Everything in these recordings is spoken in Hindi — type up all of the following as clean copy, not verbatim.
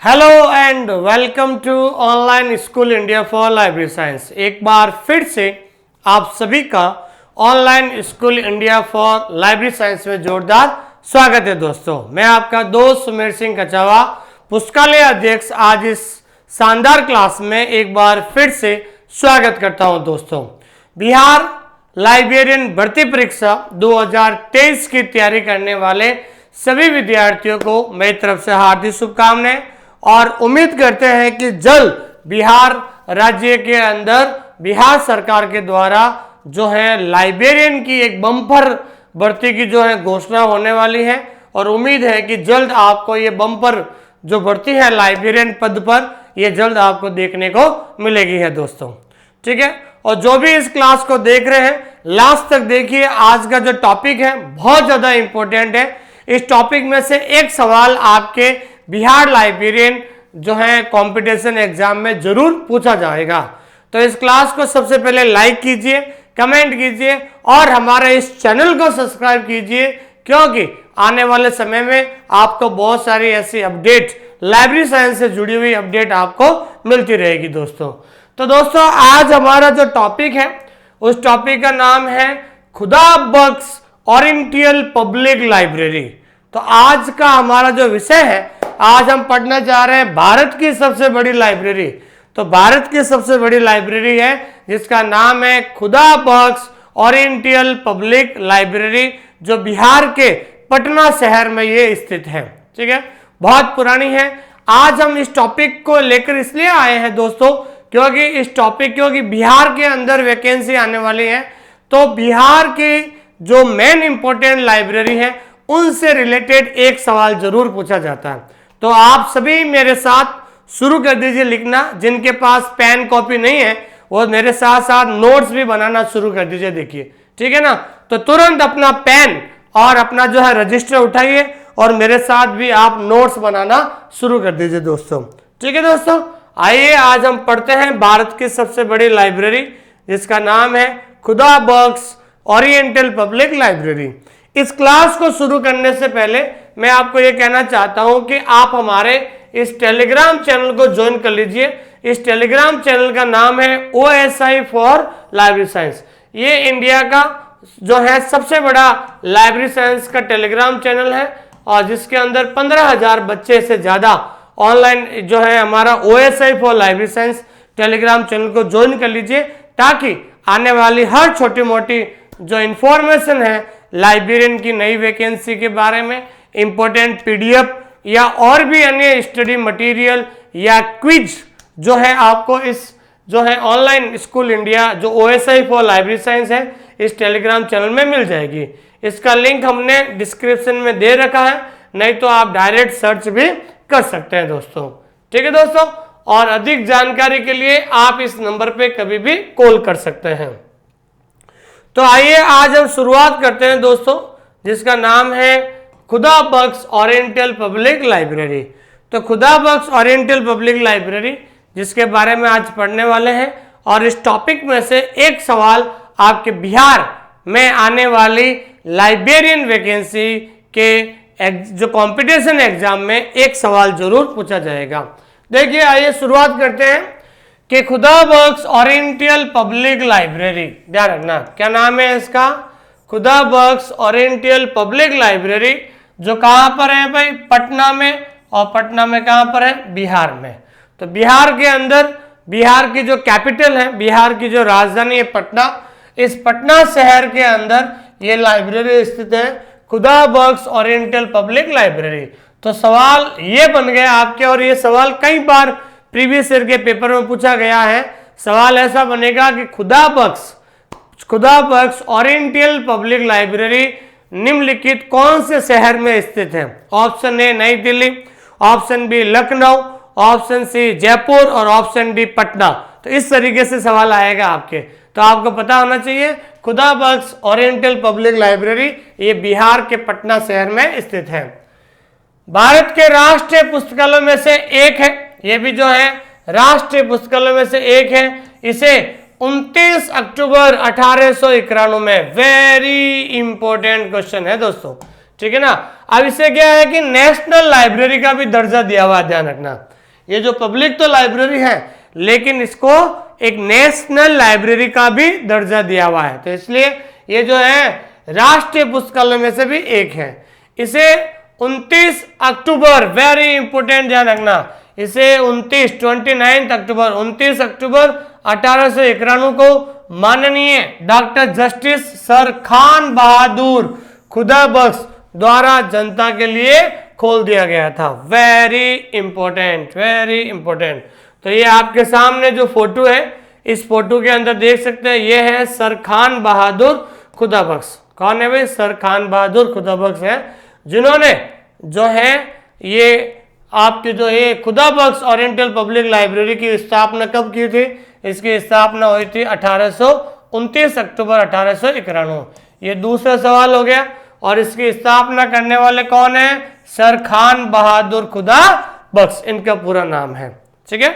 Hello and welcome to online school India for library science. एक बार फिर से आप सभी का online school India for library science में जोरदार स्वागत है दोस्तों। मैं आपका दोस्त सुमेर सिंह कचावा, पुस्तकालय अध्यक्ष, आज इस शानदार क्लास में एक बार फिर से स्वागत करता हूं दोस्तों। बिहार लाइब्रेरियन भर्ती परीक्षा 2023 की तैयारी करने वाले सभी विद्यार्थियों को मेरी तरफ से हार्दिक शुभकामनाएं और उम्मीद करते हैं कि जल्द बिहार राज्य के अंदर बिहार सरकार के द्वारा जो है लाइब्रेरियन की एक बम्पर भर्ती की जो है घोषणा होने वाली है और उम्मीद है कि जल्द आपको ये बम्पर जो भर्ती है लाइब्रेरियन पद पर ये जल्द आपको देखने को मिलेगी है दोस्तों। ठीक है, और जो भी इस क्लास को देख रहे हैं लास्ट तक देखिए। आज का जो टॉपिक है बहुत ज्यादा इंपॉर्टेंट है। इस टॉपिक में से एक सवाल आपके बिहार लाइब्रेरियन जो है कंपटीशन एग्जाम में जरूर पूछा जाएगा। तो इस क्लास को सबसे पहले लाइक कीजिए, कमेंट कीजिए और हमारे इस चैनल को सब्सक्राइब कीजिए, क्योंकि आने वाले समय में आपको बहुत सारी ऐसी अपडेट लाइब्रेरी साइंस से जुड़ी हुई अपडेट आपको मिलती रहेगी दोस्तों। तो दोस्तों आज हमारा जो टॉपिक है उस टॉपिक का नाम है खुदा बख्श ओरिएंटल पब्लिक लाइब्रेरी। तो आज का हमारा जो विषय है, आज हम पढ़ने जा रहे हैं भारत की सबसे बड़ी लाइब्रेरी। तो भारत की सबसे बड़ी लाइब्रेरी है जिसका नाम है खुदा बख्श ओरिएंटल पब्लिक लाइब्रेरी, जो बिहार के पटना शहर में ये स्थित है। ठीक है, बहुत पुरानी है। आज हम इस टॉपिक को लेकर इसलिए आए हैं दोस्तों क्योंकि बिहार के अंदर वैकेंसी आने वाली है। तो बिहार की जो मेन इंपॉर्टेंट लाइब्रेरी है उनसे रिलेटेड एक सवाल जरूर पूछा जाता है। तो आप सभी मेरे साथ शुरू कर दीजिए लिखना। जिनके पास पेन कॉपी नहीं है वो मेरे साथ साथ नोट्स भी बनाना शुरू कर दीजिए। देखिए, ठीक है ना, तो तुरंत अपना पेन और अपना जो है रजिस्टर उठाइए और मेरे साथ भी आप नोट्स बनाना शुरू कर दीजिए दोस्तों। ठीक है दोस्तों, आइए आज हम पढ़ते हैं भारत की सबसे बड़ी लाइब्रेरी जिसका नाम है खुदा बख्श ओरिएंटल पब्लिक लाइब्रेरी। इस क्लास को शुरू करने से पहले मैं आपको ये कहना चाहता हूं कि आप हमारे इस टेलीग्राम चैनल को ज्वाइन कर लीजिए। इस टेलीग्राम चैनल का नाम है OSI फॉर लाइब्रेरी साइंस। ये इंडिया का जो है सबसे बड़ा लाइब्रेरी साइंस का टेलीग्राम चैनल है और जिसके अंदर 15,000 बच्चे से ज्यादा ऑनलाइन जो है हमारा OSI for library science Telegram channel को ज्वाइन कर लीजिए, ताकि आने वाली हर छोटी मोटी जो इंफॉर्मेशन है लाइब्रेरियन की नई वैकेंसी के बारे में, इंपॉर्टेंट PDF या और भी अन्य स्टडी मटेरियल या क्विज जो है आपको इस जो है ऑनलाइन स्कूल इंडिया जो OSI फॉर लाइब्रेरी साइंस है इस टेलीग्राम चैनल में मिल जाएगी। इसका लिंक हमने डिस्क्रिप्शन में दे रखा है, नहीं तो आप डायरेक्ट सर्च भी कर सकते हैं दोस्तों। ठीक है दोस्तों, और अधिक जानकारी के लिए आप इस नंबर पे कभी भी कॉल कर सकते हैं। तो आइए आज हम शुरुआत करते हैं दोस्तों, जिसका नाम है खुदा बख्श ओरिएंटल पब्लिक लाइब्रेरी। तो Khuda Bakhsh oriental public library जिसके बारे में आज पढ़ने वाले हैं, और इस टॉपिक में से एक सवाल आपके बिहार में आने वाली लाइब्रेरियन वैकेंसी के जो कंपटीशन एग्जाम में एक सवाल जरूर पूछा जाएगा। देखिए आइए शुरुआत करते हैं कि खुदा बख्श ओरिएंटल पब्लिक लाइब्रेरी, ध्यान रखना क्या नाम है इसका, खुदा बख्श ओरिएंटल पब्लिक लाइब्रेरी, जो कहां पर है भाई, पटना में। और पटना में कहां पर है, बिहार में। तो बिहार के अंदर, बिहार की जो कैपिटल है, बिहार की जो राजधानी है पटना, इस पटना शहर के अंदर ये लाइब्रेरी स्थित है, खुदा बख्श ओरिएंटल पब्लिक लाइब्रेरी। तो सवाल ये बन गया आपके, और ये सवाल कई बार प्रीवियस ईयर के पेपर में पूछा गया है। सवाल ऐसा बनेगा कि खुदा बख्श ओरिएंटल पब्लिक लाइब्रेरी निम्नलिखित कौन से शहर में स्थित है। Option A Nai Delhi, option B Lucknow, option C Jaipur और ऑप्शन डी पटना। तो इस तरीके से सवाल आएगा आपके। तो आपको पता होना चाहिए खुदा बख्श ओरिएंटल पब्लिक लाइब्रेरी ये बिहार के पटना शहर में स्थित है। भारत के राष्ट्रीय पुस्तकालयों में से एक है, ये भी जो है राष्ट्रीय पुस्तकालयों में से एक है। इसे 29 अक्टूबर 1891 में, वेरी इंपॉर्टेंट क्वेश्चन है दोस्तों, ठीक है ना। अब इसे क्या है कि नेशनल लाइब्रेरी का भी दर्जा दिया हुआ है, ध्यान रखना। ये जो पब्लिक तो लाइब्रेरी है लेकिन इसको एक नेशनल लाइब्रेरी का भी दर्जा दिया हुआ है, तो इसलिए ये जो है राष्ट्रीय पुस्तकालय में से भी एक है। इसे 29 अक्टूबर, वेरी इंपोर्टेंट ध्यान रखना, इसे 29 अक्टूबर 1891 को माननीय doctor justice sir Khan Bahadur Khudabakhsh द्वारा जनता के लिए खोल दिया गया था। Very important, very important. तो ये आपके सामने जो फोटो है, इस फोटो के अंदर देख सकते हैं, ये है सर खान बहादुर खुदाबख्श। कौन है भाई? सर खान बहादुर खुदाबख्श है, जिन्होंने जो है ये आपकी जो ये खुदाबख्श ओरिएंटल पब्लिक लाइब्रेरी की स्थापना कब की थी? इसकी स्थापना हुई थी 29 अक्टूबर 1891। ये दूसरा सवाल हो गया। और इसकी स्थापना करने वाले कौन है? सर खान बहादुर खुदाबख्श, इनका पूरा नाम है, ठीक है।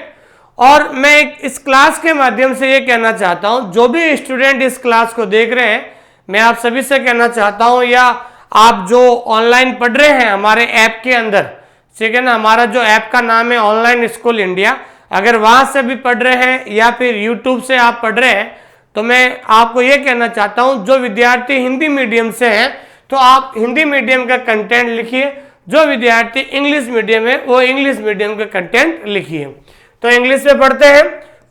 और मैं इस क्लास के माध्यम से ये कहना चाहता हूं, जो भी स्टूडेंट इस क्लास को देख रहे हैं, मैं आप सभी से कहना चाहता हूं, या आप जो ऑनलाइन पढ़ रहे हैं हमारे ऐप के अंदर, ठीक है ना, हमारा जो ऐप का नाम है ऑनलाइन स्कूल इंडिया, अगर वहां से भी पढ़ रहे हैं या फिर यूट्यूब से आप पढ़ रहे हैं, तो मैं आपको ये कहना चाहता हूं, जो विद्यार्थी हिंदी मीडियम से हैं तो आप हिंदी मीडियम का कंटेंट लिखिए, जो विद्यार्थी इंग्लिश मीडियम है वो इंग्लिश मीडियम का कंटेंट लिखिए। तो इंग्लिश में पढ़ते हैं,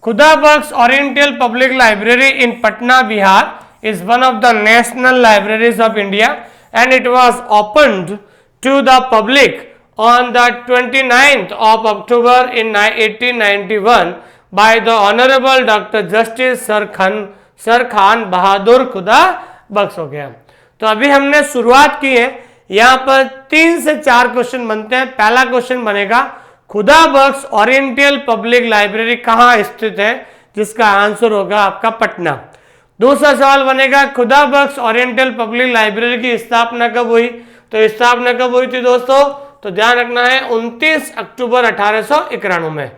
Khudabakhsh oriental public library in Patna Bihar is one of the national libraries of India and it was opened to the public on the 29th of October in 1891 by the Honorable Dr. Justice sir Khan Bahadur Khudabakhsh हो गया। तो अभी हमने शुरुआत की है, यहाँ पर 3 से 4 क्वेश्चन बनते हैं। पहला क्वेश्चन बनेगा खुदाबख्श ओरिएंटल पब्लिक लाइब्रेरी कहाँ स्थित है, जिसका आंसर होगा आपका पटना। दूसरा सवाल बनेगा खुदाबख्श ओरिएंटल पब्लिक लाइब्रेरी की स्थापना कब हुई? तो स्थापना कब हुई थी दोस्तों? तो ध्यान रखना है 29 अक्टूबर 1891 में।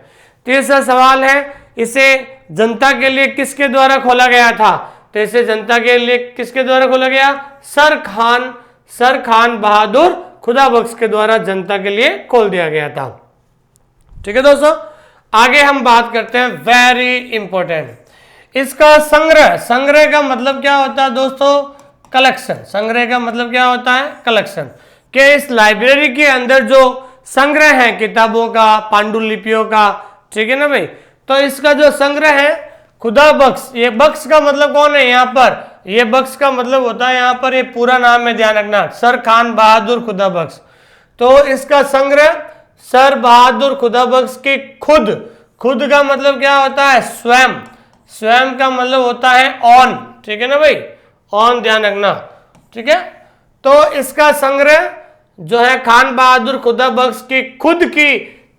तीसरा सवाल है, इसे जनता के लिए किसके द्वारा खोला गया था? तो इसे जनता के लिए किसके द्वारा खोला गया? सर खान बहादुर खुदाबख्श के द्वारा जनता के लिए खोल दिया गया था। ठीक है दोस्तों, आगे हम बात करते हैं, वेरी इंपॉर्टेंट, इसका संग्रह का मतलब क्या होता है दोस्तों? कलेक्शन। संग्रह का मतलब क्या होता है? कलेक्शन। कि इस लाइब्रेरी के अंदर जो संग्रह है किताबों का, पांडुलिपियों का, ठीक है ना भाई, तो इसका जो संग्रह है खुदाबख्श, ये बख्श का मतलब कौन है यहाँ पर? ये बख्श का मतलब होता है यहाँ पर, ये पूरा नाम है, ध्यान रखना, सर खान बहादुर खुदाबख्श। तो इसका संग्रह सर बहादुर खुदाबख्श की खुद का मतलब क्या होता है? स्वयं का मतलब होता है ऑन, ठीक है ना भाई, ऑन, ध्यान रखना, ठीक है। तो इसका संग्रह जो है खान बहादुर खुदाबख्श की खुद की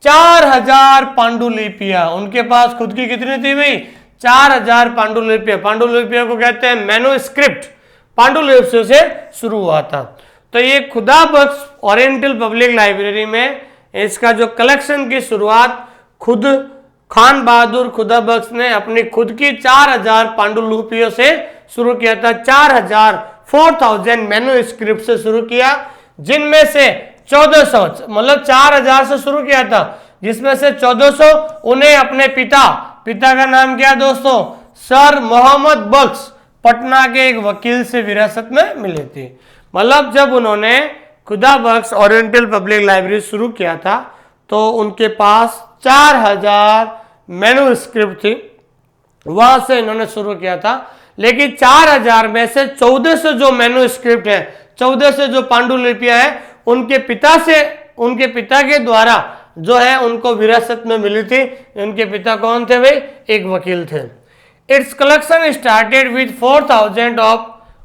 4000 पांडुलिपियां, उनके पास खुद की कितनी थी भाई? 4000 पांडुलिपियां। पांडुलिपियों को कहते हैं मैन्युस्क्रिप्ट, पांडुलिपियों से शुरू हुआ था। तो ये खुदाबख्श ओरिएंटल पब्लिक लाइब्रेरी में इसका जो कलेक्शन की शुरुआत खुद खान बहादुर खुदाबख्श ने अपनी खुद की 4000 पांडुलिपियों से शुरू किया था। 4000 मैन्युस्क्रिप्ट से शुरू किया, जिनमें से 1400, मतलब 4000 से शुरू किया था, जिसमें से 1400 उन्हें अपने पिता का नाम क्या दोस्तों? सर मोहम्मद बख्श, पटना के एक वकील से विरासत में मिली थी। मतलब जब उन्होंने खुदाबख्श ओरिएंटल पब्लिक लाइब्रेरी शुरू किया था तो उनके पास 4000 मैन्युस्क्रिप्ट थी, वहां से इन्होंने शुरू किया था। लेकिन 4000 में से 1400 जो मैन्युस्क्रिप्ट है, 1400 जो पांडुलिपियां हैं, उनके पिता के द्वारा जो है उनको विरासत में मिली थी। उनके पिता कौन थे भाई? एक वकील थे। Its collection started with 4000 of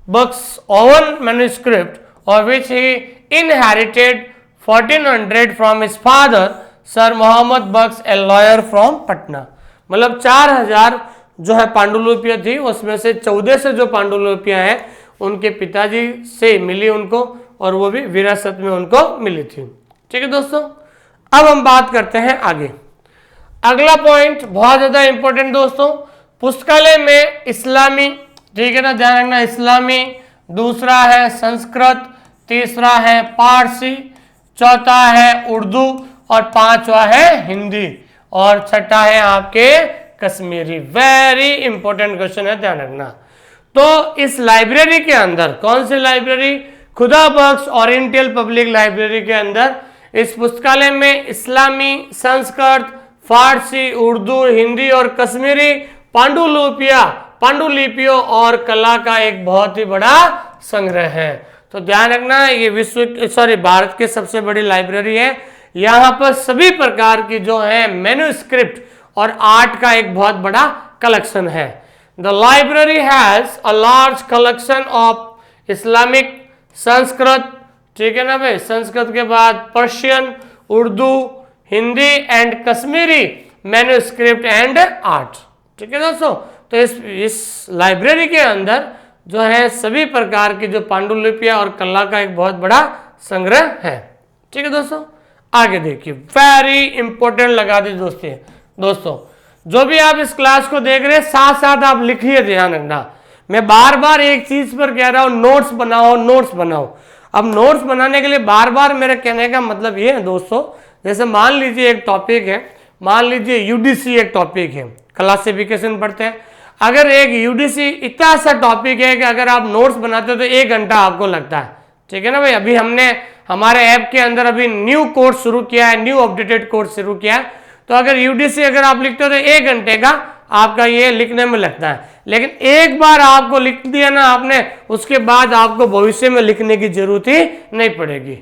Bakhsh own manuscript और which he inherited 1400 from his father sir Mohammad Bakhsh, a lawyer from Patna. मतलब 4000 जो है पांडुलिपियां थी, उसमें से 1400 जो पांडुलिपियां हैं उनके पिताजी से मिली उनको, और वो भी विरासत में उनको मिली थी। ठीक है दोस्तों, अब हम बात करते हैं आगे। अगला पॉइंट बहुत ज्यादा इंपॉर्टेंट दोस्तों, पुस्तकालय में इस्लामी, ठीक है ना, ध्यान रखना, इस्लामी, दूसरा है संस्कृत, तीसरा है पारसी, चौथा है उर्दू और पांचवा है हिंदी और छठा है आपके कश्मीरी। वेरी इंपॉर्टेंट क्वेश्चन है, ध्यान रखना। तो इस लाइब्रेरी के अंदर, कौन सी लाइब्रेरी? खुदा बख्श ओरिएंटल पब्लिक लाइब्रेरी के अंदर इस पुस्तकालय में इस्लामी, संस्कृत, फारसी, उर्दू, हिंदी और कश्मीरी पांडुलिपियों और कला का एक बहुत ही बड़ा संग्रह है। तो ध्यान रखना, ये भारत की सबसे बड़ी लाइब्रेरी है। यहाँ पर सभी प्रकार की जो है मैन्युस्क्रिप्ट और आर्ट का एक बहुत बड़ा कलेक्शन है। The library has a large collection of Islamic, Sanskrit, ठीक है ना भाई, संस्कृत के बाद Persian, Urdu, Hindi and Kashmiri manuscript and art, ठीक है दोस्तों। तो इस लाइब्रेरी के अंदर जो है सभी प्रकार की जो पांडुलिपियां और कला का एक बहुत बड़ा संग्रह है, ठीक है दोस्तों। आगे देखिए, वेरी इंपॉर्टेंट लगा दी दोस्तों जो भी आप इस क्लास को देख रहे हैं साथ साथ आप लिखिए, ध्यान रखना। मैं बार बार एक चीज पर कह रहा हूं, नोट्स बनाओ, नोट्स बनाओ। अब नोट्स बनाने के लिए बार बार मेरे कहने का मतलब ये है दोस्तों, जैसे मान लीजिए एक टॉपिक है, मान लीजिए यूडीसी एक टॉपिक है, क्लासिफिकेशन पढ़ते हैं। अगर एक यूडीसी इतना सा टॉपिक है कि अगर आप नोट्स बनाते हो तो 1 घंटा आपको लगता है, ठीक है ना भाई। अभी हमने हमारे ऐप के अंदर अभी न्यू कोर्स शुरू किया है, न्यू अपडेटेड कोर्स शुरू किया है। तो अगर यूडीसी अगर आप लिखते हो तो 1 घंटे का आपका ये लिखने में लगता है, लेकिन एक बार आपको लिख दिया ना आपने, उसके बाद आपको भविष्य में लिखने की जरूरत ही नहीं पड़ेगी।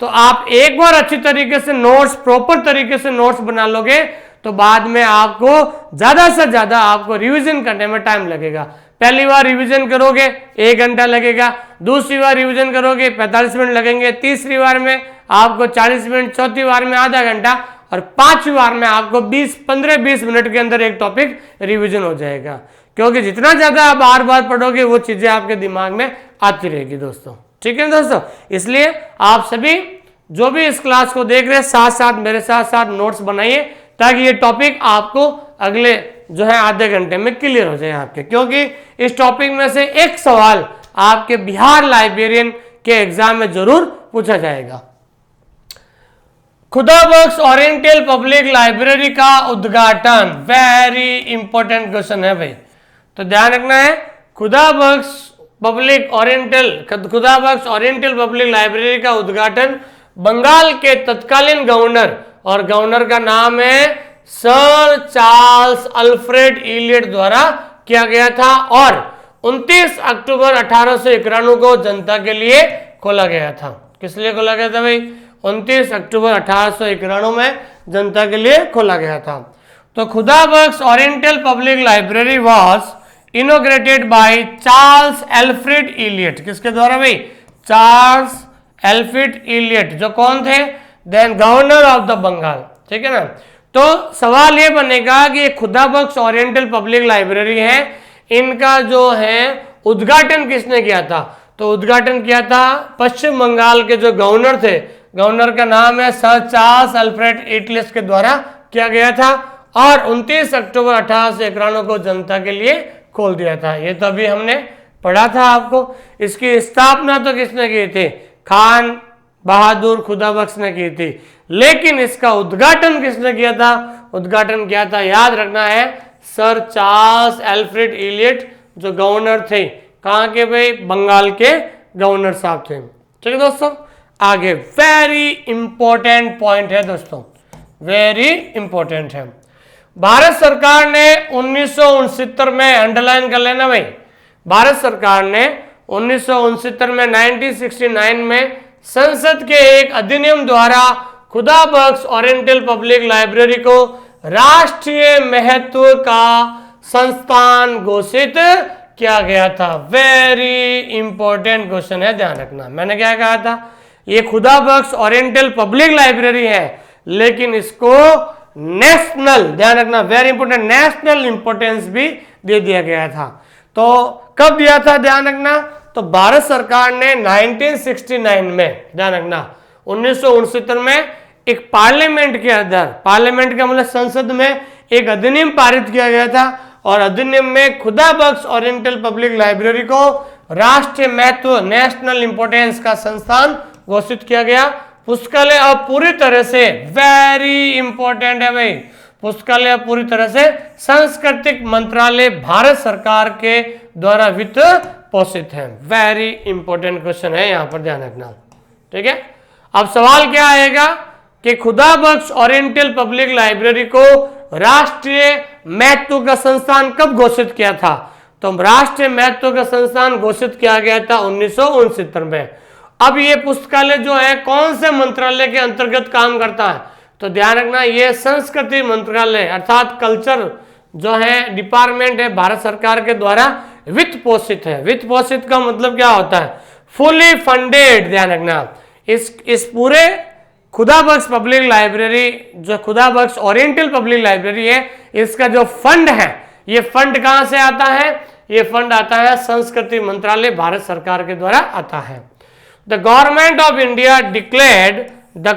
तो आप एक बार अच्छी तरीके से नोट्स, प्रॉपर तरीके से नोट्स बना लोगे तो बाद में आपको ज्यादा से ज्यादा आपको रिवीजन करने में टाइम लगेगा। पहली बार रिवीजन करोगे 1 घंटा लगेगा, दूसरी बार रिवीजन करोगे 45 मिनट लगेंगे, तीसरी बार में आपको 40 मिनट, चौथी बार में आधा घंटा और 5वीं बार में आपको 15-20 मिनट के अंदर एक टॉपिक रिवीजन हो जाएगा। क्योंकि जितना ज्यादा आप बार बार पढ़ोगे वो चीजें आपके दिमाग में आती रहेगी दोस्तों, ठीक है दोस्तों। इसलिए आप सभी जो भी इस क्लास को देख रहे हैं साथ साथ मेरे साथ साथ नोट्स बनाइए ताकि ये टॉपिक आपको अगले जो है आधे घंटे में क्लियर हो जाए आपके। क्योंकि इस टॉपिक में से एक सवाल आपके बिहार लाइब्रेरियन के एग्जाम में जरूर पूछा जाएगा। खुदा बख्श ओरिएंटल पब्लिक लाइब्रेरी का उद्घाटन, वेरी इंपॉर्टेंट क्वेश्चन है भाई, तो ध्यान रखना है। खुदा बख्श ओरिएंटल पब्लिक लाइब्रेरी का उद्घाटन बंगाल के तत्कालीन गवर्नर, और गवर्नर का नाम है सर चार्ल्स अल्फ्रेड इलियट द्वारा किया गया था और 29 अक्टूबर 1891 को जनता के लिए खोला गया था। किस लिए खोला गया था भाई? 29 अक्टूबर 1891 में जनता के लिए खोला गया था। तो Khuda Bakhsh oriental public library was inaugurated by Charles Alfred Elliott. किसके द्वारा भाई? चार्ल्स एल्फ्रेड इलियट, जो कौन थे? Then governor of the Bengal, ठीक है ना। तो सवाल ये बनेगा कि खुदा बख्श ओरिएंटल पब्लिक लाइब्रेरी है, इनका जो है उद्घाटन किसने किया था? तो उद्घाटन किया था पश्चिम बंगाल के जो गवर्नर थे, गवर्नर का नाम है सर चार्ल्स अल्फ्रेड इलियट के द्वारा किया गया था और 29 अक्टूबर 1891 को जनता के लिए खोल दिया था। ये तो अभी हमने पढ़ा था आपको। इसकी स्थापना तो किसने की थी? खान बहादुर खुदा बख्श ने की थी, लेकिन इसका उद्घाटन किसने किया था? उद्घाटन किया था, याद रखना है, सर चार्ल्स एल्फ्रेड इलियट, जो गवर्नर थे। कहाँ के भाई? बंगाल के गवर्नर साहब थे, ठीक है दोस्तों। आगे वेरी इंपॉर्टेंट पॉइंट है दोस्तों, वेरी इंपॉर्टेंट है। भारत सरकार ने 1969 में, अंडरलाइन कर लेना भाई, भारत सरकार ने 1969 में 1969 में संसद के एक अधिनियम द्वारा खुदा बख्श ओरिएंटल पब्लिक लाइब्रेरी को राष्ट्रीय महत्व का संस्थान घोषित किया गया था। वेरी इंपॉर्टेंट क्वेश्चन है, ध्यान रखना। मैंने क्या कहा था? ये खुदा बख्श ओरिएंटल पब्लिक लाइब्रेरी है, लेकिन इसको नेशनल, ध्यान रखना, वेरी इंपॉर्टेंट, नेशनल इंपॉर्टेंस भी दे दिया गया था। तो कब दिया था? ध्यान रखना, तो भारत सरकार ने 1969 में, ध्यान रखना, 1969 में एक पार्लियामेंट के अंदर, पार्लियामेंट का मतलब संसद में एक अधिनियम पारित किया गया था और अधिनियम में खुदा बख्श ओरिएंटल पब्लिक लाइब्रेरी को राष्ट्रीय महत्व नेशनल इंपोर्टेंस का संस्थान घोषित किया गया। पुस्तकालय अब पूरी तरह से, वेरी इंपॉर्टेंट है भाई, पुस्तकालय अब पूरी तरह से सांस्कृतिक मंत्रालय भारत सरकार के द्वारा वित्त पोषित है। वेरी इंपॉर्टेंट क्वेश्चन है, यहां पर ध्यान रखना। ठीक है, अब सवाल क्या आएगा कि खुदा बख्श ओरिएंटल पब्लिक लाइब्रेरी को राष्ट्रीय महत्व का संस्थान कब घोषित किया था? तो राष्ट्रीय महत्व का संस्थान घोषित किया गया था 1969 में। अब ये पुस्तकालय जो है कौन से मंत्रालय के अंतर्गत काम करता है? तो ध्यान रखना, ये संस्कृति मंत्रालय अर्थात कल्चर जो है डिपार्टमेंट है, भारत सरकार के द्वारा वित्त पोषित है। वित्त पोषित का मतलब क्या होता है? Fully funded. ध्यान रखना, इस पूरे खुदा बख्श पब्लिक लाइब्रेरी, जो खुदा बख्श ओरिएंटल पब्लिक लाइब्रेरी है, इसका जो फंड है, ये फंड कहां से आता है? ये फंड आता है संस्कृति मंत्रालय भारत सरकार के द्वारा आता है। The government of India declared the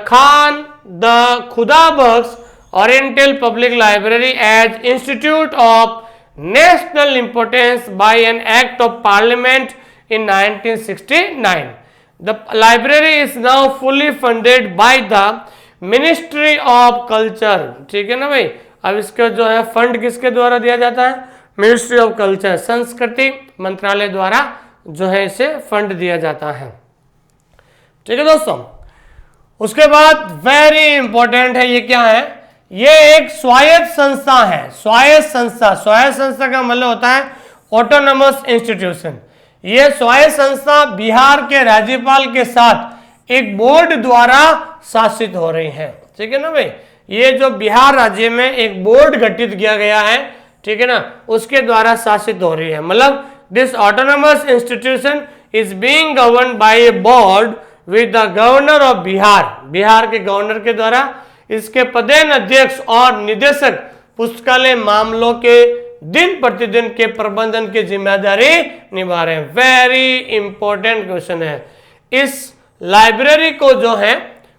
Khuda Bakhsh oriental public library as institute of national importance by an act of parliament in 1969. The library is now fully funded by the Ministry of Culture. ठीक है ना भाई, अब इसका जो है फंड किसके द्वारा दिया जाता है? मिनिस्ट्री ऑफ कल्चर, संस्कृति मंत्रालय द्वारा जो है इसे फंड दिया जाता है। ठीक है दोस्तों, उसके बाद वेरी इंपॉर्टेंट है, ये क्या है? ये एक स्वायत्त संस्था है। स्वायत्त संस्था, स्वायत्त संस्था का मतलब होता है ऑटोनोमस इंस्टीट्यूशन। ये स्वायत्त संस्था बिहार के राज्यपाल के साथ एक बोर्ड द्वारा शासित हो रही है। ठीक है ना भाई, ये जो बिहार राज्य में एक बोर्ड गठित किया गया है, ठीक है ना, उसके द्वारा शासित हो रही है। मतलब this autonomous institution is being governed bye A board with the governor of Bihar. Bihar के गवर्नर के द्वारा इसके पदेन अध्यक्ष और निदेशक पुस्तकालय मामलों के दिन प्रतिदिन के प्रबंधन की जिम्मेदारी निभा रहे हैं। वेरी इंपॉर्टेंट क्वेश्चन है। इस लाइब्रेरी को जो है,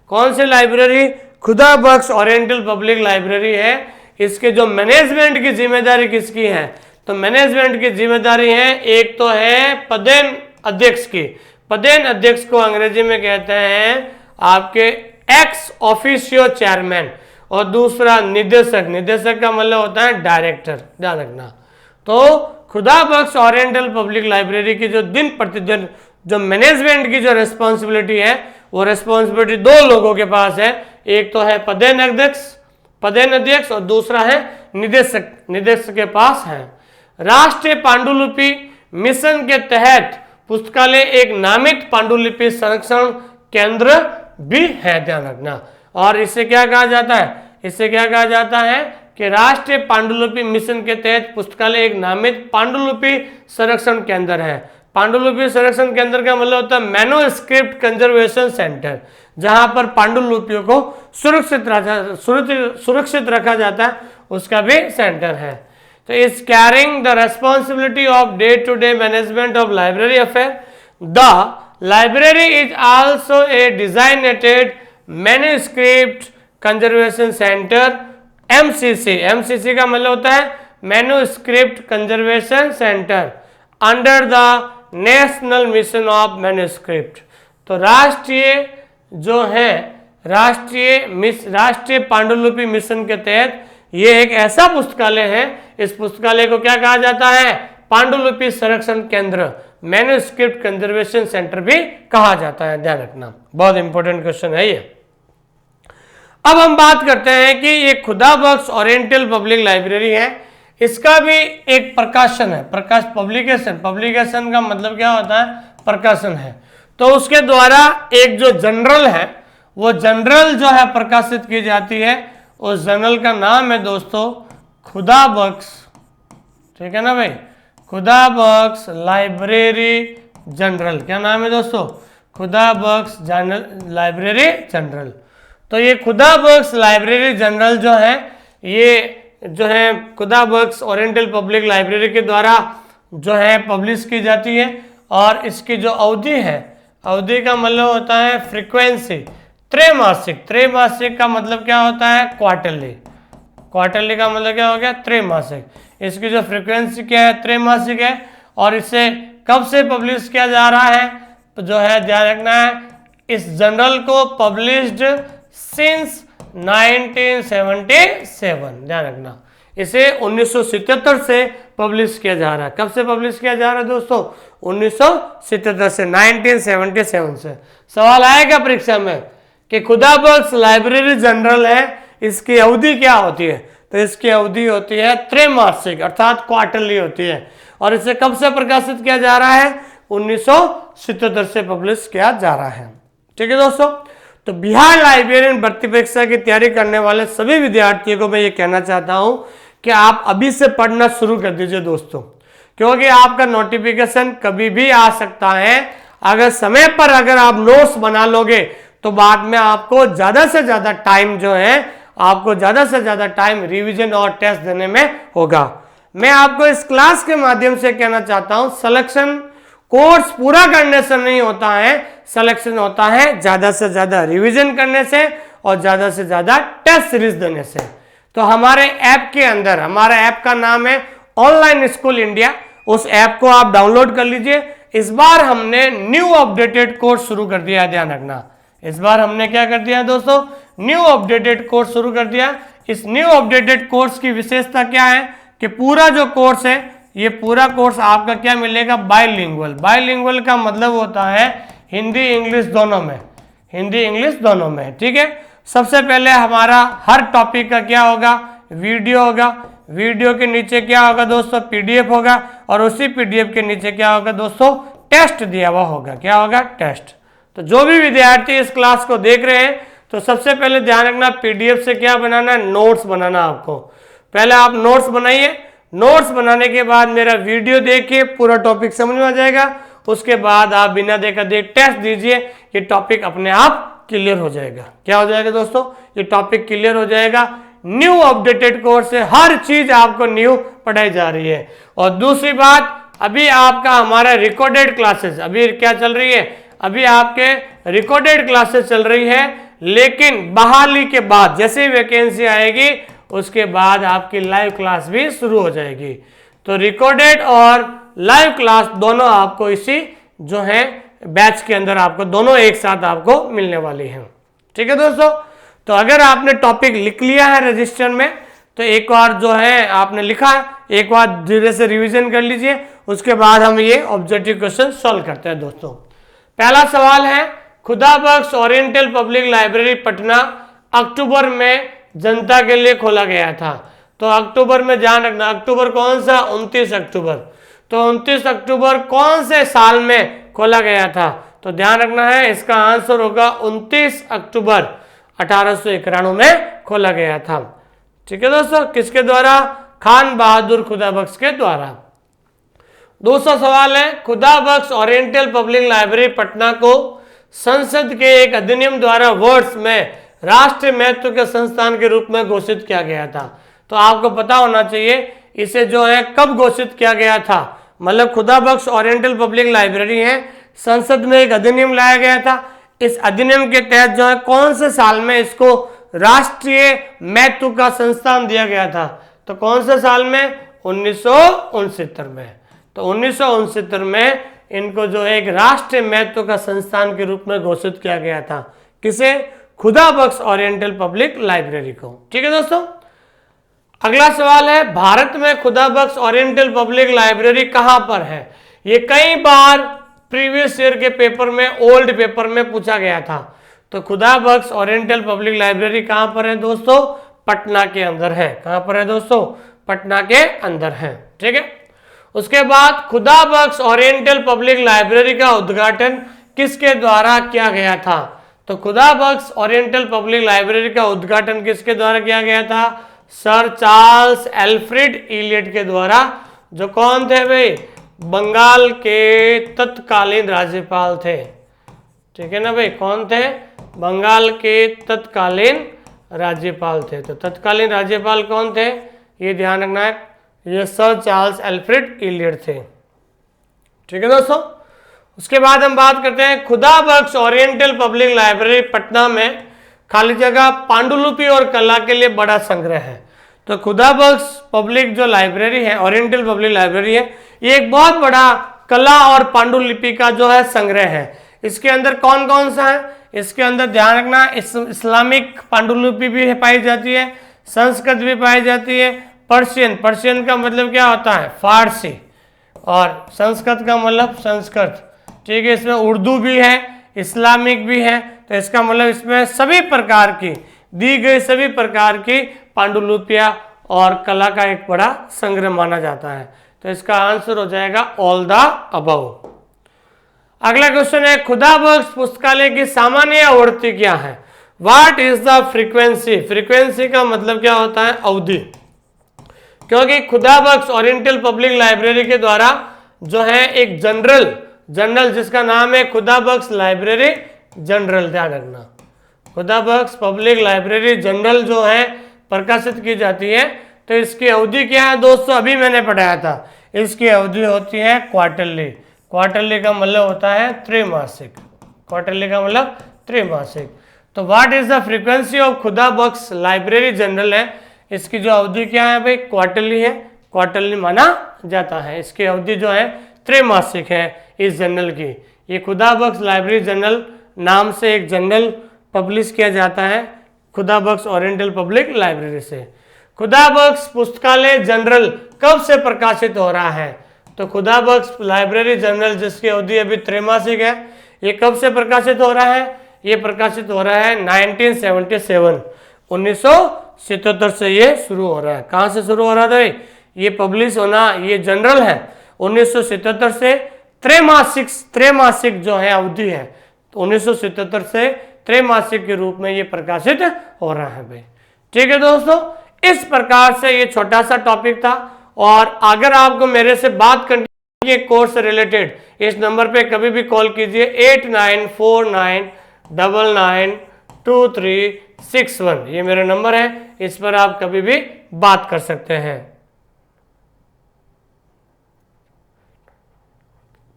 कौन सी लाइब्रेरी? खुदा बख्श ओरिएंटल पब्लिक लाइब्रेरी है। इसके जो मैनेजमेंट की जिम्मेदारी किसकी है? तो मैनेजमेंट की जिम्मेदारी है, एक तो है पदेन अध्यक्ष की। पदेन अध्यक्ष को अंग्रेजी में कहते हैं आपके एक्स ऑफिशियो चेयरमैन, और दूसरा निदेशक। निदेशक का मतलब होता है डायरेक्टर, ध्यान रखना। तो Khuda Bakhsh oriental public library की जो दिन प्रतिदिन जो मैनेजमेंट की जो रिस्पॉन्सिबिलिटी है, वो रिस्पॉन्सिबिलिटी दो लोगों के पास है। एक तो है पदेन अध्यक्ष और दूसरा है निदेशक। निदेशक के पास है। राष्ट्रीय पांडुलिपि मिशन के तहत पुस्तकालय एक नामित पांडुलिपि संरक्षण केंद्र भी है, ध्यान रखना। और इसे क्या कहा जाता है? इसे क्या कहा जाता है कि राष्ट्रीय पांडुलिपि मिशन के तहत पुस्तकालय एक नामित पांडुलिपि संरक्षण केंद्र है। पांडुलिपि संरक्षण केंद्र का मतलब होता है मैन्युस्क्रिप्ट कंजर्वेशन सेंटर, जहां पर पांडुलिपियों को सुरक्षित रखा जाता है, उसका भी सेंटर है। तो is caring the responsibility of day to day management of library affair. The library is also a designated manuscript conservation centre, MCC. MCC का मतलब होता है manuscript conservation centre under the national mission of manuscript. तो राष्ट्रीय जो है राष्ट्रीय पांडुलिपि मिशन के तहत ये एक ऐसा पुस्तकालय है। इस पुस्तकालय को क्या कहा जाता है? पांडुलिपि संरक्षण केंद्र, मैन्युस्क्रिप्ट कंजर्वेशन सेंटर भी कहा जाता है, ध्यान रखना। बहुत इंपॉर्टेंट क्वेश्चन है ये। अब हम बात करते हैं कि ये खुदा बख्श ओरिएंटल पब्लिक लाइब्रेरी है, इसका भी एक प्रकाशन है, पब्लिकेशन का मतलब क्या होता है? प्रकाशन है। तो उसके द्वारा एक जो जनरल है, वो जनरल जो है प्रकाशित की जाती है। उस जनरल का नाम है दोस्तों खुदा बख्श, ठीक है ना भाई, खुदा बख्श लाइब्रेरी जनरल। क्या नाम है दोस्तों? खुदा बख्श लाइब्रेरी जनरल। तो ये खुदा बख्श लाइब्रेरी जनरल जो है, ये जो है खुदा बख्श ओरिएंटल पब्लिक लाइब्रेरी के द्वारा जो है पब्लिश की जाती है। और इसकी जो अवधि है, अवधि का मतलब होता है फ्रीक्वेंसी, त्रैमासिक। त्रैमासिक का मतलब क्या होता है? क्वार्टरली। क्वार्टरली का मतलब क्या हो गया? त्रैमासिक। इसकी जो फ्रीक्वेंसी क्या है? त्रैमासिक है। और इसे कब से पब्लिश किया जा रहा है, तो जो है ध्यान रखना है, इस जर्नल को पब्लिश्ड सिंस 1977, ध्यान रखना, इसे 1977 से पब्लिश किया जा रहा है। कब से पब्लिश किया जा रहा है दोस्तों? 1977 से, 1977 से। सवाल आएगा परीक्षा में कि खुदा बख्श लाइब्रेरी जनरल है, इसकी अवधि क्या होती है? तो इसकी अवधि होती है त्रैमासिक, अर्थात क्वार्टरली होती है। और इसे कब से प्रकाशित किया जा रहा है? 1977 से पब्लिश किया जा रहा है। ठीक है दोस्तों, तो बिहार लाइब्रेरियन भर्ती परीक्षा की तैयारी करने वाले सभी विद्यार्थियों को मैं ये कहना चाहता हूं कि आप अभी से पढ़ना शुरू कर दीजिए दोस्तों, क्योंकि आपका नोटिफिकेशन कभी भी आ सकता है। अगर समय पर अगर आप नोट्स बना लोगे तो बाद में आपको ज्यादा से ज्यादा टाइम जो है, आपको ज्यादा से ज्यादा टाइम रिवीजन और टेस्ट देने में होगा। मैं आपको इस क्लास के माध्यम से कहना चाहता हूं, सिलेक्शन कोर्स पूरा करने से नहीं होता है, सिलेक्शन होता है ज्यादा से ज्यादा रिवीजन करने से और ज्यादा से ज्यादा टेस्ट सीरीज देने से। तो हमारे ऐप के अंदर, हमारा ऐप का नाम है ऑनलाइन स्कूल इंडिया, उस ऐप को आप डाउनलोड कर लीजिए। इस बार हमने न्यू अपडेटेड कोर्स शुरू कर दिया है, ध्यान रखना। इस बार हमने क्या कर दिया दोस्तों? न्यू अपडेटेड कोर्स शुरू कर दिया। इस न्यू अपडेटेड कोर्स की विशेषता क्या है कि पूरा जो कोर्स है, ये पूरा कोर्स आपका क्या मिलेगा? बाइलिंगुअल। बाइलिंगुअल का मतलब होता है हिंदी इंग्लिश दोनों में, हिंदी इंग्लिश दोनों में। ठीक है, सबसे पहले हमारा हर टॉपिक का क्या होगा? वीडियो होगा। वीडियो के नीचे क्या होगा दोस्तों? पीडीएफ होगा। और उसी पीडीएफ के नीचे क्या होगा दोस्तों? टेस्ट दिया हुआ होगा। क्या होगा? टेस्ट। तो जो भी विद्यार्थी इस क्लास को देख रहे हैं, तो सबसे पहले ध्यान रखना, पीडीएफ से क्या बनाना है? नोट्स बनाना। आपको पहले आप नोट्स बनाइए। नोट्स बनाने के बाद मेरा वीडियो देखिए, पूरा टॉपिक समझ में आ जाएगा। उसके बाद आप बिना देखा देख टेस्ट दीजिए, ये टॉपिक अपने आप क्लियर हो जाएगा। क्या हो जाएगा दोस्तों? ये टॉपिक क्लियर हो जाएगा। न्यू अपडेटेड कोर्स से हर चीज आपको न्यू पढ़ाई जा रही है। और दूसरी बात, अभी आपका हमारा रिकॉर्डेड क्लासेस अभी क्या चल रही है? अभी आपके रिकॉर्डेड क्लासेस चल रही है, लेकिन बहाली के बाद जैसे ही वैकेंसी आएगी उसके बाद आपकी लाइव क्लास भी शुरू हो जाएगी। तो रिकॉर्डेड और लाइव क्लास दोनों आपको इसी जो है बैच के अंदर आपको दोनों एक साथ आपको मिलने वाली हैं। ठीक है दोस्तों, तो अगर आपने टॉपिक लिख लिया है रजिस्टर में, तो एक बार जो है आपने लिखा है, एक बार धीरे से रिवीजन कर लीजिए। उसके बाद हम ये ऑब्जेक्टिव क्वेश्चन सॉल्व करते हैं दोस्तों। पहला सवाल है, खुदा Bakhsh oriental public library Patna अक्टूबर में जनता के लिए खोला गया था। तो अक्टूबर में ध्यान रखना, अक्टूबर कौन सा? 29 अक्टूबर। तो 29 अक्टूबर कौन से साल में खोला गया था? तो ध्यान रखना है, इसका आंसर होगा 29 अक्टूबर 1891 में खोला गया था। ठीक है दोस्तों, किसके द्वारा? खान बहादुर खुदा बख्श के द्वारा। दूसरा सवाल है, खुदा Bakhsh oriental public library Patna को संसद के एक अधिनियम द्वारा वर्ष में राष्ट्रीय महत्व के संस्थान के रूप में घोषित किया गया था। तो आपको पता होना चाहिए इसे जो है कब घोषित किया गया था। मतलब खुदा बख्श ओरिएंटल पब्लिक लाइब्रेरी है, संसद में एक अधिनियम लाया गया था। इस अधिनियम के तहत जो है कौन से साल में इसको राष्ट्रीय महत्व का संस्थान दिया गया था? तो कौन से साल में? 1969 में। तो 1969 में इनको जो एक राष्ट्रीय महत्व का संस्थान के रूप में घोषित किया गया था। किसे? खुदा बख्श ओरिएंटल पब्लिक लाइब्रेरी को। ठीक है दोस्तों, अगला सवाल है, भारत में खुदा बख्श ओरिएंटल पब्लिक लाइब्रेरी कहां पर है? ये कई बार प्रीवियस ईयर के पेपर में, ओल्ड पेपर में पूछा गया था। तो Khuda Bakhsh oriental public library कहां पर है दोस्तों? पटना के अंदर है। कहां पर है दोस्तों? पटना के अंदर है। ठीक है, उसके बाद खुदा बख्श ओरिएंटल पब्लिक लाइब्रेरी का उद्घाटन किसके द्वारा किया गया था? तो Khuda Bakhsh oriental public library का उद्घाटन किसके द्वारा किया गया था? सर चार्ल्स एल्फ्रेड इलियट के द्वारा, जो कौन थे भाई? बंगाल के तत्कालीन राज्यपाल थे। ठीक है ना भाई, कौन थे? बंगाल के तत्कालीन राज्यपाल थे। तो तत्कालीन राज्यपाल कौन थे? ये ध्यान रखना है, ये सर चार्ल्स एल्फ्रेड इलियट थे। ठीक है दोस्तों, उसके बाद हम बात करते हैं खुदा Bakhsh oriental public library Patna में खाली जगह पांडुलिपि और कला के लिए बड़ा संग्रह है। तो खुदा बख्श पब्लिक जो लाइब्रेरी है, ओरिएंटल पब्लिक लाइब्रेरी है, ये एक बहुत बड़ा कला और पांडुलिपि का जो है संग्रह है। इसके अंदर कौन कौन सा है, इसके अंदर ध्यान रखना, इस्लामिक पांडुलिपि भी पाई जाती है, संस्कृत भी पाई जाती है, पर्शियन, पर्शियन का मतलब क्या होता है फारसी, और संस्कृत का मतलब संस्कृत, ठीक है। इसमें उर्दू भी है, इस्लामिक भी है, तो इसका मतलब इसमें सभी प्रकार की दी गई सभी प्रकार की पांडुलिपियां और कला का एक बड़ा संग्रह माना जाता है। तो इसका आंसर हो जाएगा ऑल द अबव। अगला क्वेश्चन है, खुदा बख्श पुस्तकालय की सामान्य आवृत्ति क्या है? What is the frequency? Frequency का मतलब क्या होता है? अवधि। क्योंकि खुदा बख्श ओरिएंटल पब्लिक लाइब्रेरी के द्वारा जो है एक जनरल जिसका नाम है खुदा बख्श लाइब्रेरी जनरल, ध्यान रखना, खुदा बख्श पब्लिक लाइब्रेरी जनरल जो है प्रकाशित की जाती है। तो इसकी अवधि क्या है दोस्तों? अभी मैंने पढ़ाया था, इसकी अवधि होती है क्वार्टरली। क्वार्टरली का मतलब होता है त्रैमासिक, क्वार्टरली का मतलब त्रैमासिक। तो what is the frequency of खुदा बख्श लाइब्रेरी जनरल है, इसकी जो अवधि क्या है भाई? क्वार्टरली है, क्वार्टरली माना जाता है। इसकी अवधि जो है त्रैमासिक है इस जनरल की। ये खुदा बख्श लाइब्रेरी जनरल नाम से एक जनरल पब्लिश किया जाता है खुदा बख्श ओरिएंटल पब्लिक लाइब्रेरी से। खुदा बख्श पुस्तकालय जनरल कब से प्रकाशित हो रहा है? तो खुदा बख्श लाइब्रेरी जनरल जिसकी अवधि अभी त्रैमासिक है, ये कब से प्रकाशित हो रहा है? ये प्रकाशित हो रहा है 1977, 1977 से ये शुरू हो रहा है। कहाँ से शुरू हो रहा था? ये पब्लिश होना, ये जनरल है 1977 से। त्रैमासिक जो है अवधि है, तो 1977 से त्रैमासिक के रूप में ये प्रकाशित हो रहा है भाई, ठीक है दोस्तों। इस प्रकार से ये छोटा सा टॉपिक था, और अगर आपको मेरे से बात करनी है कोर्स से रिलेटेड, इस नंबर पे कभी भी कॉल कीजिए 8949992361, ये मेरा नंबर है, इस पर आप कभी भी बात कर सकते हैं,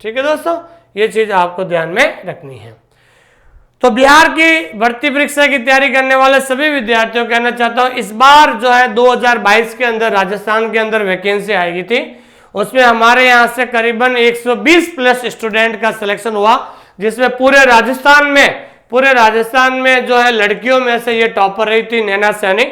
ठीक है दोस्तों। ये चीज आपको ध्यान में रखनी है। तो बिहार की भर्ती परीक्षा की तैयारी करने वाले सभी विद्यार्थियों को कहना चाहता हूं, इस बार जो है 2022 के अंदर राजस्थान के अंदर वैकेंसी आएगी थी, उसमें हमारे यहाँ से करीबन 120 प्लस स्टूडेंट का सिलेक्शन हुआ, जिसमें पूरे राजस्थान में जो है लड़कियों में से ये टॉपर रही थी नैना सैनी,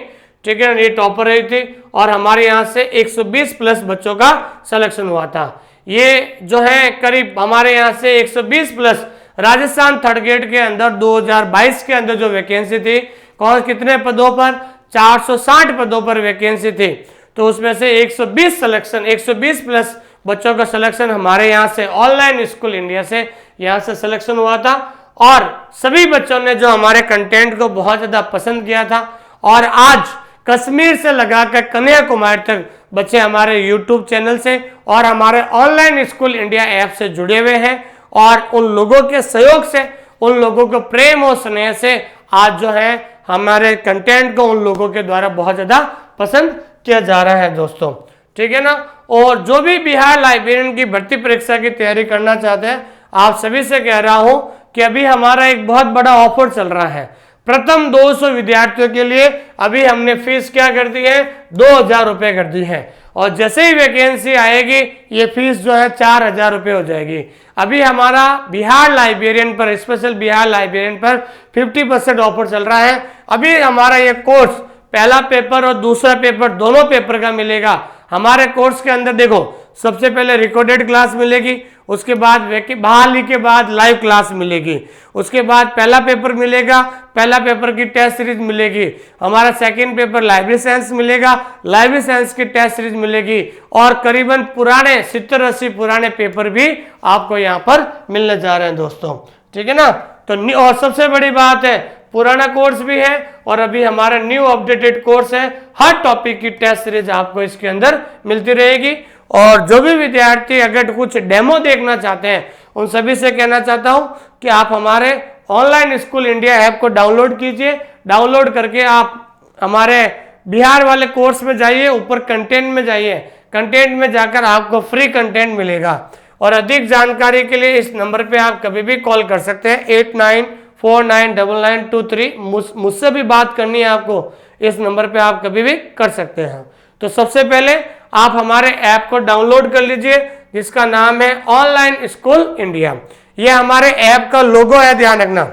ठीक है, ये टॉपर रही थी, और हमारे यहाँ से 120 प्लस बच्चों का सिलेक्शन हुआ था। ये जो है करीब हमारे यहाँ से 120 प्लस राजस्थान थर्ड ग्रेड के अंदर 2022 के अंदर जो वैकेंसी थी, कौन कितने पदों पर? 460 पदों पर वैकेंसी थी। तो उसमें से 120 प्लस बच्चों का सिलेक्शन हमारे यहाँ से ऑनलाइन स्कूल इंडिया से यहाँ से सिलेक्शन हुआ था, और सभी बच्चों ने जो हमारे कंटेंट को बहुत ज़्यादा पसंद किया था, और आज कश्मीर से लगाकर कन्याकुमारी तक बच्चे हमारे यूट्यूब चैनल से और हमारे ऑनलाइन स्कूल इंडिया ऐप से जुड़े हुए हैं, और उन लोगों के सहयोग से, उन लोगों को प्रेम और स्नेह से आज जो है हमारे कंटेंट को उन लोगों के द्वारा बहुत ज़्यादा पसंद किया जा रहा है दोस्तों, ठीक है ना। और जो भी बिहार लाइब्रेरियन की भर्ती परीक्षा की तैयारी करना चाहते हैं, आप सभी से कह रहा हूं कि अभी हमारा एक बहुत बड़ा ऑफर चल रहा है। प्रथम 200 विद्यार्थियों के लिए अभी हमने फीस क्या कर दी है? 2000 रुपये कर दी है, और जैसे ही वैकेंसी आएगी ये फीस जो है 4000 रुपये हो जाएगी। अभी हमारा बिहार लाइब्रेरियन पर, स्पेशल बिहार लाइब्रेरियन पर 50% ऑफर चल रहा है। अभी हमारा ये कोर्स पहला पेपर और दूसरा पेपर दोनों पेपर का मिलेगा। हमारे कोर्स के अंदर देखो, सबसे पहले रिकॉर्डेड क्लास मिलेगी, उसके बाद बहाली के बाद लाइव क्लास मिलेगी, उसके बाद पहला पेपर मिलेगा, पहला पेपर की टेस्ट सीरीज मिलेगी, हमारा सेकंड पेपर लाइब्रेरी साइंस मिलेगा, लाइब्रेरी साइंस की टेस्ट सीरीज मिलेगी, और करीबन पुराने 70-80 पुराने पेपर भी आपको यहाँ पर मिलने जा रहे हैं दोस्तों, ठीक है ना। तो और सबसे बड़ी बात है, पुराना कोर्स भी है और अभी हमारा न्यू अपडेटेड कोर्स है। हर टॉपिक की टेस्ट सीरीज आपको इसके अंदर मिलती रहेगी। और जो भी विद्यार्थी अगर कुछ डेमो देखना चाहते हैं, उन सभी से कहना चाहता हूं कि आप हमारे ऑनलाइन स्कूल इंडिया ऐप को डाउनलोड कीजिए। डाउनलोड करके आप हमारे बिहार वाले कोर्स में जाइए, ऊपर कंटेंट में जाइए, कंटेंट में जाकर आपको फ्री कंटेंट मिलेगा। और अधिक जानकारी के लिए इस नंबर पे आप कभी भी कॉल कर सकते हैं 89499923। मुझसे भी बात करनी है आपको, इस नंबर पे आप कभी भी कर सकते हैं। तो सबसे पहले आप हमारे ऐप को डाउनलोड कर लीजिए, जिसका नाम है ऑनलाइन स्कूल इंडिया। ये हमारे ऐप का लोगो है, ध्यान रखना,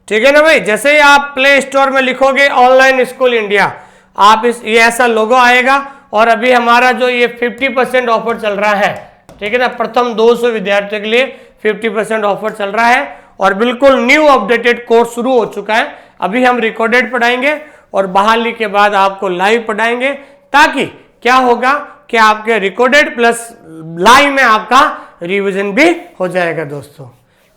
ठीक है ना भाई। जैसे ही आप प्ले स्टोर में लिखोगे ऑनलाइन स्कूल इंडिया, आप ये ऐसा लोगो आएगा। और अभी हमारा जो ये 50% ऑफर चल रहा है, ठीक है ना, प्रथम 200 विद्यार्थियों के लिए 50% ऑफर चल रहा है। और बिल्कुल न्यू अपडेटेड कोर्स शुरू हो चुका है। अभी हम रिकॉर्डेड पढ़ाएंगे और बहाली के बाद आपको लाइव पढ़ाएंगे, ताकि क्या होगा कि आपके रिकॉर्डेड प्लस लाइव में आपका रिवीजन भी हो जाएगा दोस्तों।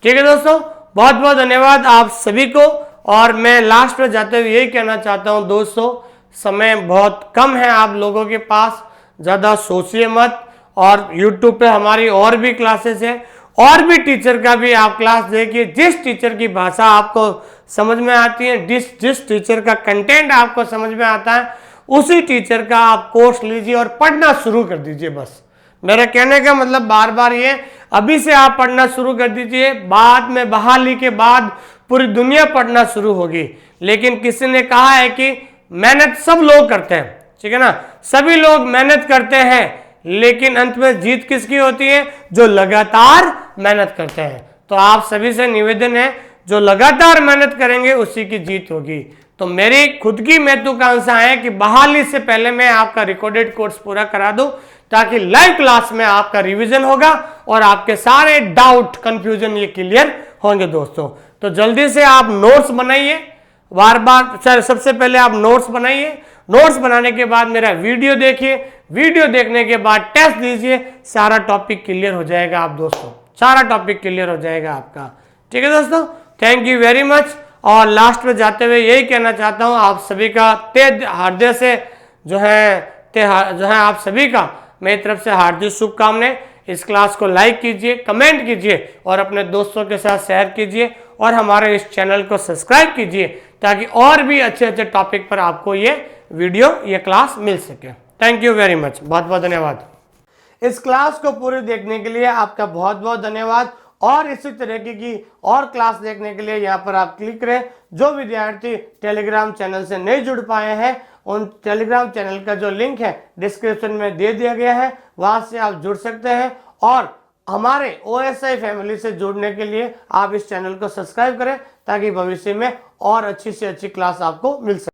ठीक है दोस्तों, बहुत बहुत धन्यवाद आप सभी को। और मैं लास्ट में जाते हुए यही कहना चाहता हूं दोस्तों, समय बहुत कम है आप लोगों के पास, ज़्यादा सोचिए मत। और YouTube पे हमारी और भी क्लासेस है, और भी टीचर का भी आप क्लास देखिए। जिस टीचर की भाषा आपको समझ में आती है, जिस टीचर का कंटेंट आपको समझ में आता है, उसी टीचर का आप कोर्स लीजिए और पढ़ना शुरू कर दीजिए। बस मेरा कहने का मतलब बार बार ये, अभी से आप पढ़ना शुरू कर दीजिए, बाद में बहाली के बाद पूरी दुनिया पढ़ना शुरू होगी। लेकिन किसी ने कहा है कि मेहनत सब लोग करते हैं, ठीक है ना, सभी लोग मेहनत करते हैं, लेकिन अंत में जीत किसकी होती है? जो लगातार मेहनत करते हैं। तो आप सभी से निवेदन है, जो लगातार मेहनत करेंगे उसी की जीत होगी। तो मेरी खुद की महत्वाकांक्षा है कि बहाली से पहले मैं आपका रिकॉर्डेड कोर्स पूरा करा दूं, ताकि लाइव क्लास में आपका रिवीजन होगा और आपके सारे डाउट कंफ्यूजन ये क्लियर होंगे दोस्तों। तो जल्दी से आप नोट्स बनाइए, बार बार सबसे पहले आप नोट्स बनाइए। नोट्स बनाने के बाद मेरा वीडियो देखिए, वीडियो देखने के बाद टेस्ट दीजिए, सारा टॉपिक क्लियर हो जाएगा आप दोस्तों, सारा टॉपिक क्लियर हो जाएगा आपका। ठीक है दोस्तों, थैंक यू वेरी मच। और लास्ट में जाते हुए यही कहना चाहता हूं, आप सभी का तहे हृदय से जो है आप सभी का मेरी तरफ से हार्दिक शुभकामनाएं। इस क्लास को लाइक कीजिए, कमेंट कीजिए और अपने दोस्तों के साथ शेयर कीजिए, और हमारे इस चैनल को सब्सक्राइब कीजिए, ताकि और भी अच्छे अच्छे टॉपिक पर आपको ये वीडियो, ये क्लास मिल सके। थैंक यू वेरी मच, बहुत बहुत धन्यवाद। इस क्लास को पूरी देखने के लिए आपका बहुत बहुत धन्यवाद। और इसी तरीके की और क्लास देखने के लिए यहाँ पर आप क्लिक करें। जो विद्यार्थी टेलीग्राम चैनल से नहीं जुड़ पाए हैं, उन टेलीग्राम चैनल का जो लिंक है डिस्क्रिप्शन में दे दिया गया है, वहां से आप जुड़ सकते हैं। और हमारे OSI फैमिली से जुड़ने के लिए आप इस चैनल को सब्सक्राइब करें, ताकि भविष्य में और अच्छी से अच्छी क्लास आपको मिल सके।